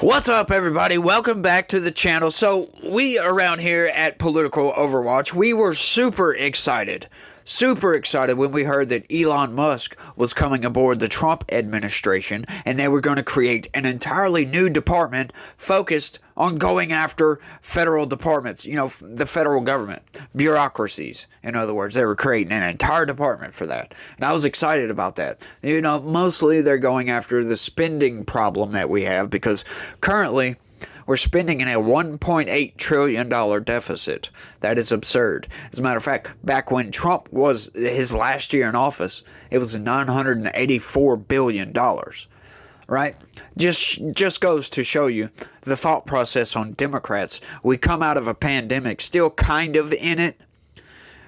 What's up, everybody? Welcome back to the channel. So we around here at Political Overwatch, we were super excited when we heard that Elon Musk was coming aboard the Trump administration and they were going to create an entirely new department focused on going after federal departments, the federal government, bureaucracies. In other words, they were creating an entire department for that. And I was excited about that. Mostly they're going after the spending problem that we have because currently we're spending in a $1.8 trillion deficit. That is absurd. As a matter of fact, back when Trump was his last year in office, it was $984 billion. Right? Just goes to show you the thought process on Democrats. We come out of a pandemic still kind of in it.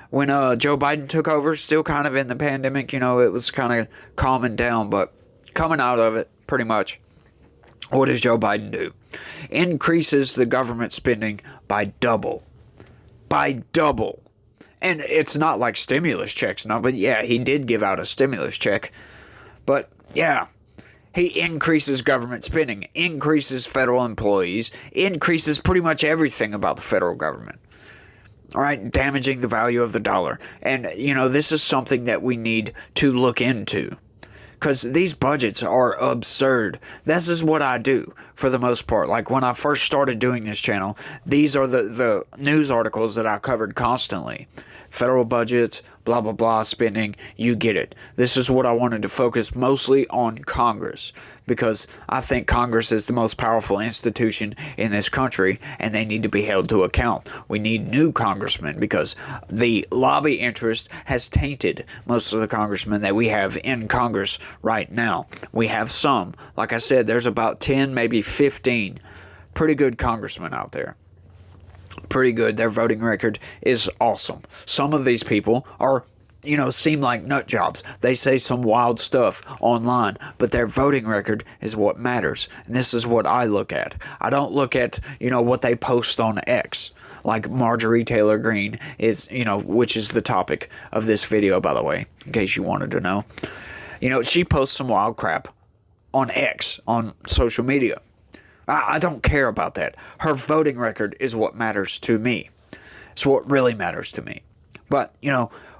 When Joe Biden took over, still kind of in the pandemic. It was kind of calming down, but coming out of it pretty much. What does Joe Biden do? Increases the government spending by double. By double. And it's not like stimulus checks, no, but yeah, he did give out a stimulus check. But yeah, he increases government spending, increases federal employees, increases pretty much everything about the federal government. All right, damaging the value of the dollar. And, this is something that we need to look into. Because these budgets are absurd. This is what I do for the most part. Like when I first started doing this channel, these are the news articles that I covered constantly. Federal budgets, blah, blah, blah, spending, you get it. This is what I wanted to focus mostly on Congress. Because I think Congress is the most powerful institution in this country and they need to be held to account. We need new congressmen because the lobby interest has tainted most of the congressmen that we have in Congress right now. We have some. Like I said, there's about 10, maybe 15 pretty good congressmen out there. Pretty good. Their voting record is awesome. Some of these people are seem like nut jobs. They say some wild stuff online, but their voting record is what matters. And this is what I look at. I don't look at, what they post on X. Like Marjorie Taylor Greene is, which is the topic of this video, by the way, in case you wanted to know. She posts some wild crap on X, on social media. I don't care about that. Her voting record is what matters to me. It's what really matters to me. But,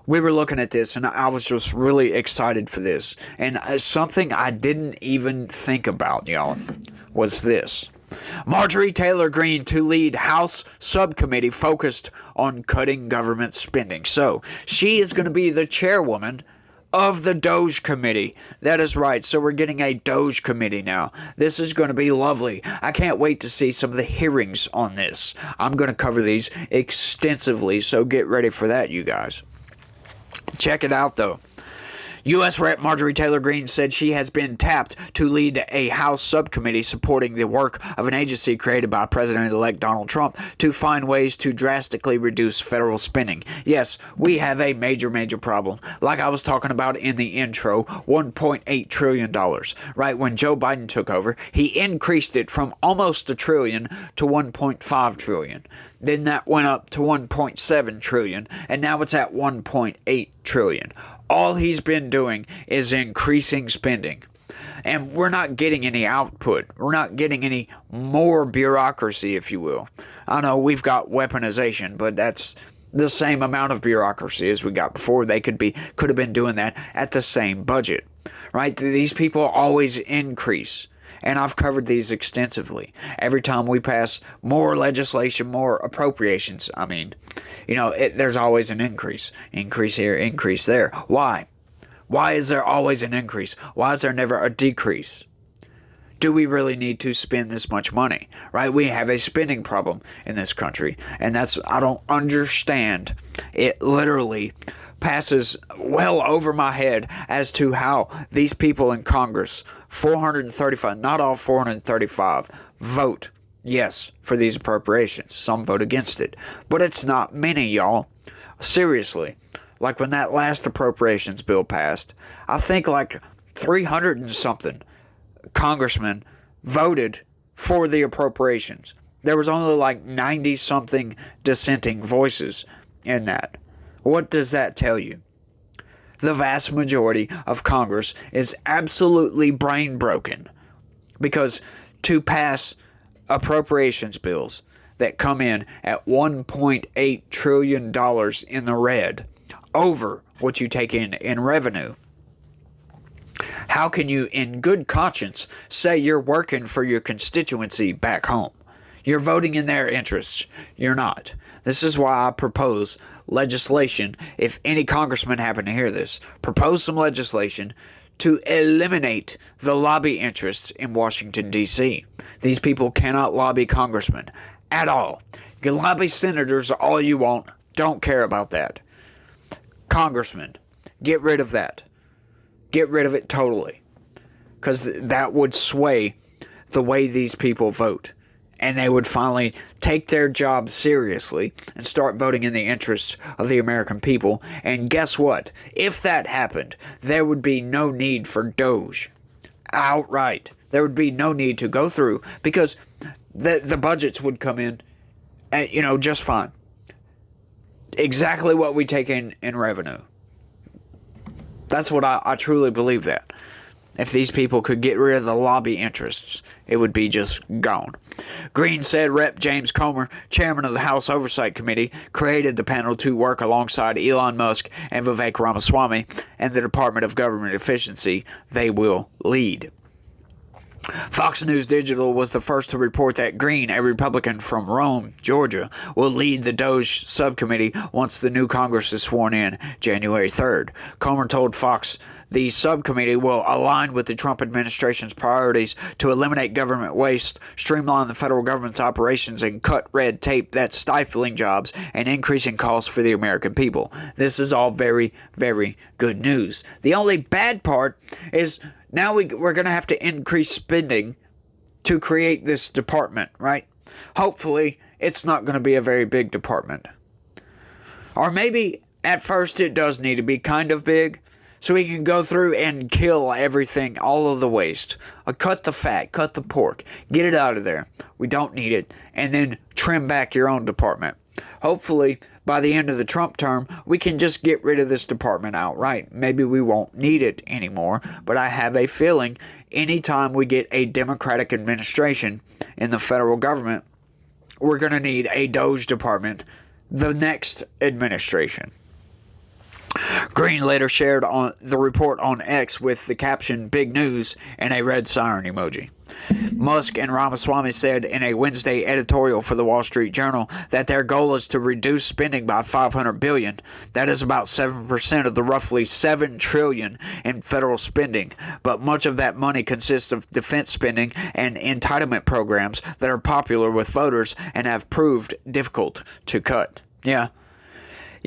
we were looking at this, and I was just really excited for this. And something I didn't even think about, y'all, was this. Marjorie Taylor Greene to lead House subcommittee focused on cutting government spending. So, she is going to be the chairwoman of the Doge committee. That is right. So we're getting a Doge committee now. This is going to be lovely. I can't wait to see some of the hearings on this. I'm going to cover these extensively, so get ready for that, you guys. Check it out, though. U.S. Rep. Marjorie Taylor Greene said she has been tapped to lead a House subcommittee supporting the work of an agency created by President-elect Donald Trump to find ways to drastically reduce federal spending. Yes, we have a major, major problem. Like I was talking about in the intro, $1.8 trillion. Right when Joe Biden took over, he increased it from almost $1 trillion to $1.5 trillion. Then that went up to $1.7 trillion, and now it's at $1.8 trillion. All he's been doing is increasing spending. And we're not getting any output. We're not getting any more bureaucracy, if you will. I know we've got weaponization, but that's the same amount of bureaucracy as we got before. They could have been doing that at the same budget. Right? These people always increase. And I've covered these extensively. Every time we pass more legislation, more appropriations, there's always an increase. Increase here, increase there. Why? Why is there always an increase? Why is there never a decrease? Do we really need to spend this much money? Right? We have a spending problem in this country. And I don't understand. It literally passes well over my head as to how these people in Congress, 435, not all 435, vote yes for these appropriations. Some vote against it. But it's not many, y'all. Seriously. Like when that last appropriations bill passed, I think like 300 and something congressmen voted for the appropriations. There was only like 90 something dissenting voices in that. What does that tell you? The vast majority of Congress is absolutely brain broken. Because to pass appropriations bills that come in at $1.8 trillion in the red over what you take in revenue. How can you, in good conscience, say you're working for your constituency back home? You're voting in their interests. You're not. This is why I propose legislation, if any congressman happen to hear this, propose some legislation to eliminate the lobby interests in Washington, D.C. These people cannot lobby congressmen at all. You can lobby senators all you want. Don't care about that. Congressmen, get rid of that. Get rid of it totally. Because that would sway the way these people vote. And they would finally take their job seriously and start voting in the interests of the American people. And guess what? If that happened, there would be no need for doge. Outright. There would be no need to go through, because the budgets would come in, just fine. Exactly what we take in revenue. That's what I truly believe that. If these people could get rid of the lobby interests, it would be just gone. Green said Rep. James Comer, chairman of the House Oversight Committee, created the panel to work alongside Elon Musk and Vivek Ramaswamy and the Department of Government Efficiency they will lead. Fox News Digital was the first to report that Green, a Republican from Rome, Georgia, will lead the Doge subcommittee once the new Congress is sworn in January 3rd. Comer told Fox the subcommittee will align with the Trump administration's priorities to eliminate government waste, streamline the federal government's operations, and cut red tape that's stifling jobs and increasing costs for the American people. This is all very, very good news. The only bad part is now we're going to have to increase spending to create this department, right? Hopefully, it's not going to be a very big department. Or maybe at first it does need to be kind of big, so we can go through and kill everything, all of the waste. Cut the fat, cut the pork, get it out of there. We don't need it. And then trim back your own department. Hopefully, by the end of the Trump term, we can just get rid of this department outright. Maybe we won't need it anymore, but I have a feeling anytime we get a Democratic administration in the federal government, we're going to need a Doge department the next administration. Green later shared on the report on X with the caption "Big News" and a red siren emoji. Musk and Ramaswamy said in a Wednesday editorial for the Wall Street Journal that their goal is to reduce spending by $500 billion. That is about 7% of the roughly $7 trillion in federal spending. But much of that money consists of defense spending and entitlement programs that are popular with voters and have proved difficult to cut.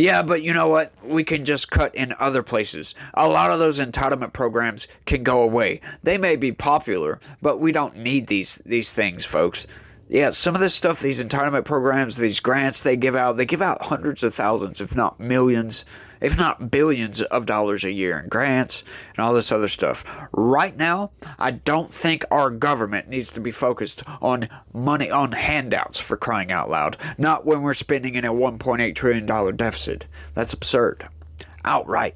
Yeah, but you know what? We can just cut in other places. A lot of those entitlement programs can go away. They may be popular, but we don't need these things, folks. Yeah, some of this stuff, these entitlement programs, these grants they give out hundreds of thousands, if not millions, if not billions of dollars a year in grants and all this other stuff. Right now, I don't think our government needs to be focused on money, on handouts, for crying out loud. Not when we're spending in a $1.8 trillion deficit. That's absurd. Outright.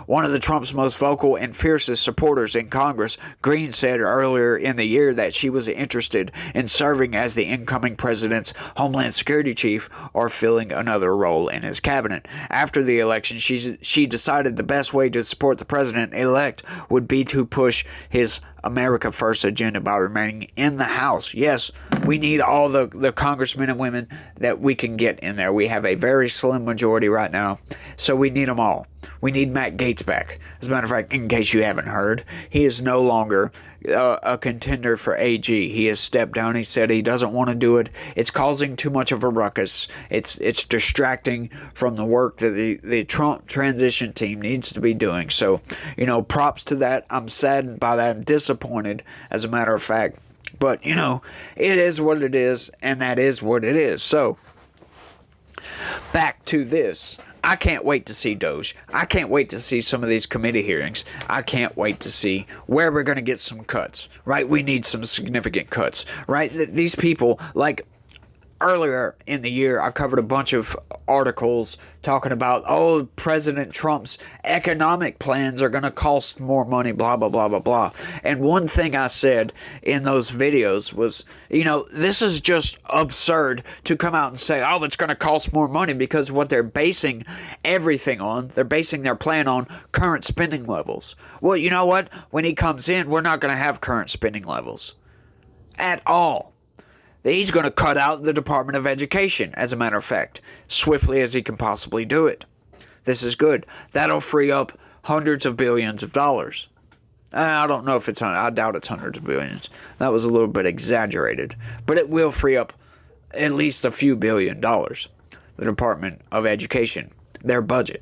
One of the Trump's most vocal and fiercest supporters in Congress, Green, said earlier in the year that she was interested in serving as the incoming president's Homeland Security chief or filling another role in his cabinet. After the election, she decided the best way to support the president-elect would be to push his America First agenda by remaining in the House. Yes, we need all the congressmen and women that we can get in there. We have a very slim majority right now, so we need them all. We need Matt Gaetz back. As a matter of fact, in case you haven't heard, he is no longer a contender for AG. He has stepped down. He said he doesn't want to do it. It's causing too much of a ruckus. It's distracting from the work that the Trump transition team needs to be doing. So, props to that. I'm saddened by that. I'm disappointed, as a matter of fact. But, it is what it is, and that is what it is. So, back to this. I can't wait to see Doge. I can't wait to see some of these committee hearings. I can't wait to see where we're going to get some cuts, right? We need some significant cuts, right? These people, like, earlier in the year, I covered a bunch of articles talking about, oh, President Trump's economic plans are going to cost more money, blah, blah, blah, blah, blah. And one thing I said in those videos was, this is just absurd to come out and say, oh, it's going to cost more money, because what they're basing everything on, they're basing their plan on current spending levels. Well, you know what? When he comes in, we're not going to have current spending levels at all. He's going to cut out the Department of Education, as a matter of fact, swiftly as he can possibly do it. This is good. That'll free up hundreds of billions of dollars. I don't know if it's, I doubt it's hundreds of billions. That was a little bit exaggerated. But it will free up at least a few $billion. The Department of Education, their budget.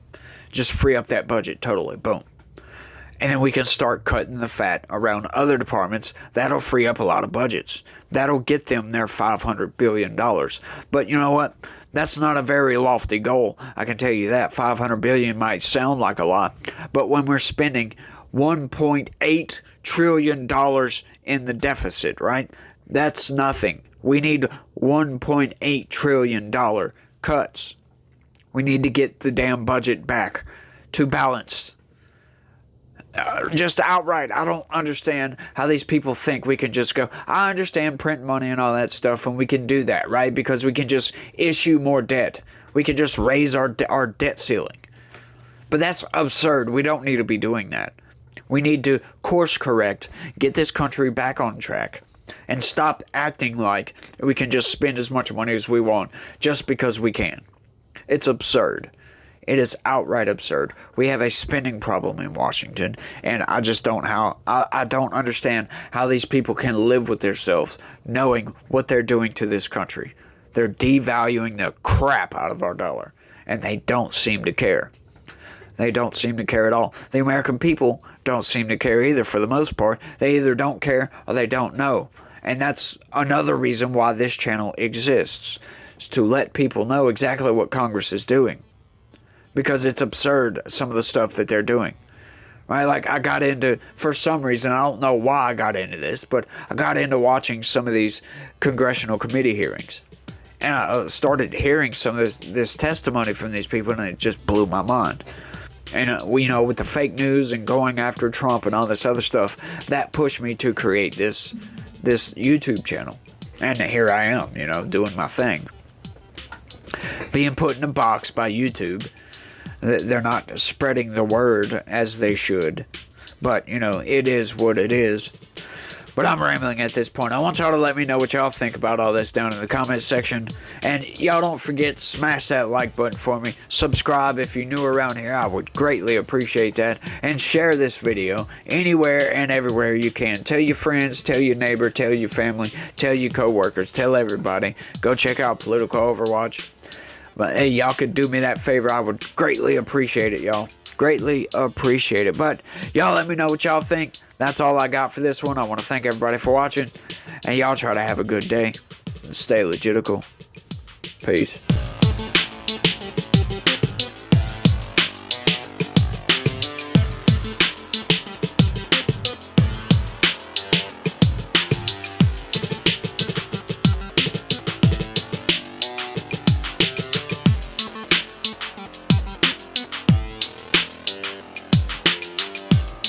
Just free up that budget totally. Boom. And then we can start cutting the fat around other departments. That'll free up a lot of budgets. That'll get them their $500 billion. But you know what? That's not a very lofty goal. I can tell you that. $500 billion might sound like a lot. But when we're spending $1.8 trillion in the deficit, right? That's nothing. We need $1.8 trillion cuts. We need to get the damn budget back to balance. Just outright, I don't understand how these people think we can just go, I understand print money and all that stuff, and we can do that, right? Because we can just issue more debt. We can just raise our debt ceiling. But that's absurd. We don't need to be doing that. We need to course correct, get this country back on track, and stop acting like we can just spend as much money as we want just because we can. It's absurd. It is outright absurd. We have a spending problem in Washington, and I just don't I don't understand how these people can live with themselves knowing what they're doing to this country. They're devaluing the crap out of our dollar, and they don't seem to care. They don't seem to care at all. The American people don't seem to care either, for the most part. They either don't care or they don't know. And that's another reason why this channel exists, is to let people know exactly what Congress is doing. Because it's absurd, some of the stuff that they're doing. Right? Like, I got into, for some reason, I don't know why I got into this, but I got into watching some of these congressional committee hearings. And I started hearing some of this testimony from these people, and it just blew my mind. And, with the fake news and going after Trump and all this other stuff, that pushed me to create this YouTube channel. And here I am, doing my thing. Being put in a box by YouTube. They're not spreading the word as they should. But, it is what it is. But I'm rambling at this point. I want y'all to let me know what y'all think about all this down in the comment section. And y'all don't forget, smash that like button for me. Subscribe if you're new around here. I would greatly appreciate that. And share this video anywhere and everywhere you can. Tell your friends, tell your neighbor, tell your family, tell your coworkers, tell everybody. Go check out Political Overwatch. But hey, y'all could do me that favor. I would greatly appreciate it, y'all. Greatly appreciate it. But y'all let me know what y'all think. That's all I got for this one. I want to thank everybody for watching. And y'all try to have a good day. Stay legitical. Peace.